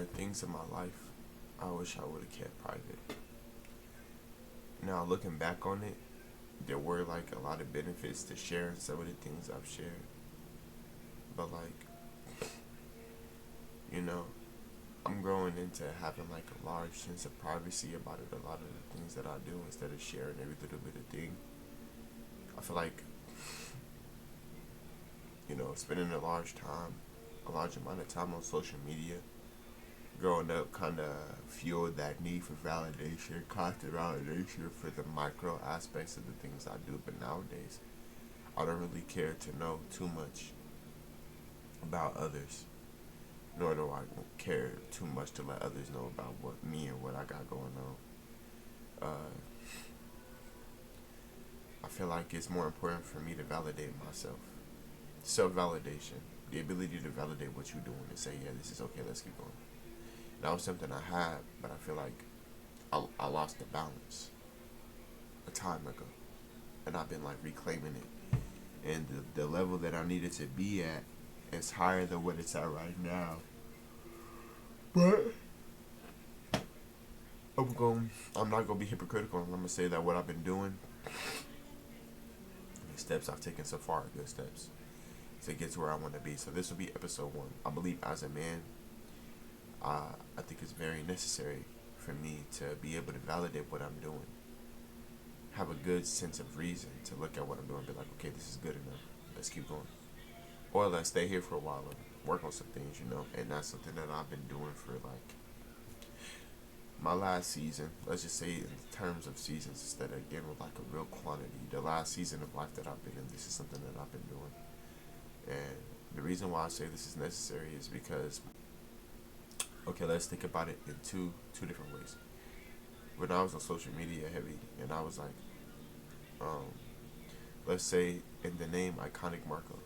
are things in my life I wish I would have kept private. Now, looking back on it, there were like a lot of benefits to sharing some of the things I've shared. But, like, you know, I'm growing into having like a large sense of privacy about it. A lot of the things that I do instead of sharing every little bit of thing. I feel like, spending a large amount of time on social media growing up kind of fueled that need for validation, constant validation for the micro aspects of the things I do. But nowadays, I don't really care to know too much about others, nor do I care too much to let others know about what me and what I got going on. I feel like it's more important for me to validate myself. Self-validation, the ability to validate what you're doing and say, yeah, this is okay, let's keep going. That was something I had, but I feel like I lost the balance a time ago, and I've been like reclaiming it. And the level that I needed to be at is higher than what it's at right now. But I'm not gonna be hypocritical. I'm gonna say that what I've been doing, the steps I've taken so far are good steps to get to where I want to be. So this will be episode 1. I believe as a man, I think it's very necessary for me to be able to validate what I'm doing. Have a good sense of reason to look at what I'm doing and be like, okay, this is good enough. Let's keep going. Or let's stay here for a while and work on some things, And that's something that I've been doing for like my last season. Let's just say in terms of seasons instead of again with like a real quantity. The last season of life that I've been in, this is something that I've been doing. And the reason why I say this is necessary is because, okay, let's think about it in two different ways. When I was on social media heavy, and I was like, let's say in the name Iconic Marco,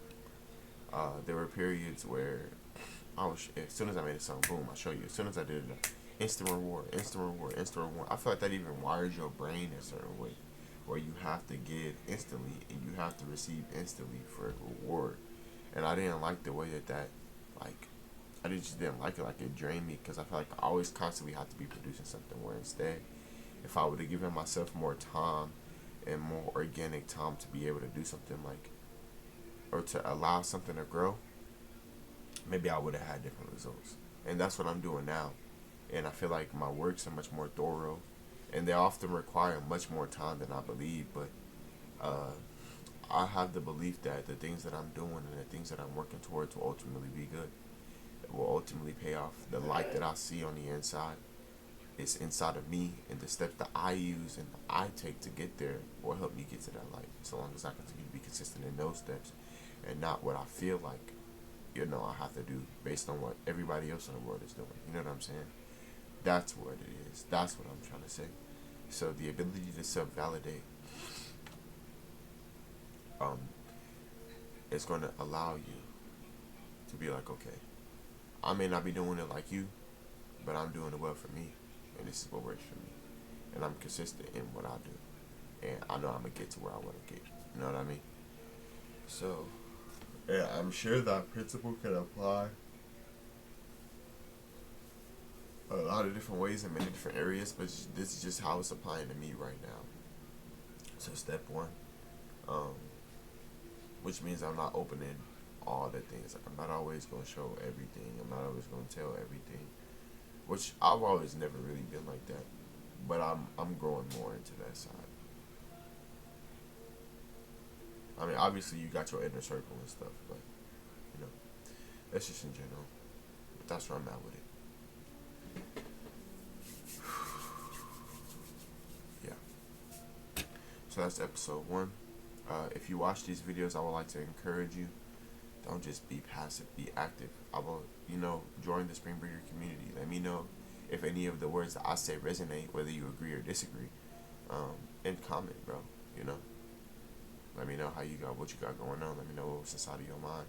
there were periods where as soon as I made a song, boom, I'll show you. As soon as I did it, instant reward, instant reward, instant reward. I feel like that even wires your brain a certain way, where you have to give instantly and you have to receive instantly for a reward. And I didn't like the way that like, I just didn't like it. Like, it drained me because I feel like I always constantly have to be producing something. Where instead, if I would have given myself more time and more organic time to be able to do something like, or to allow something to grow, maybe I would have had different results. And that's what I'm doing now. And I feel like my works are much more thorough, and they often require much more time than I believe. But I have the belief that the things that I'm doing and the things that I'm working towards will ultimately be good. It will ultimately pay off. The light that I see on the inside is inside of me, and the steps that I use and I take to get there will help me get to that light. So long as I continue to be consistent in those steps, and not what I feel like, I have to do based on what everybody else in the world is doing. You know what I'm saying? That's what it is. That's what I'm trying to say. So the ability to self-validate is going to allow you to be like, okay, I may not be doing it like you, but I'm doing it well for me, and this is what works for me, and I'm consistent in what I do, and I know I'm gonna get to where I want to get. You know what I mean? So, yeah, I'm sure that principle can apply a lot of different ways in many different areas, but this is just how it's applying to me right now. So, step 1, which means I'm not opening all the things. Like, I'm not always gonna show everything. I'm not always gonna tell everything, which I've always never really been like that. But I'm growing more into that side. I mean, obviously you got your inner circle and stuff, but that's just in general. But that's where I'm at with it. Yeah. So that's episode 1. If you watch these videos, I would like to encourage you. Don't just be passive, be active. I will, join the Spring Breeder community. Let me know if any of the words that I say resonate, whether you agree or disagree. And comment, bro. Let me know what you got going on. Let me know what's inside of your mind.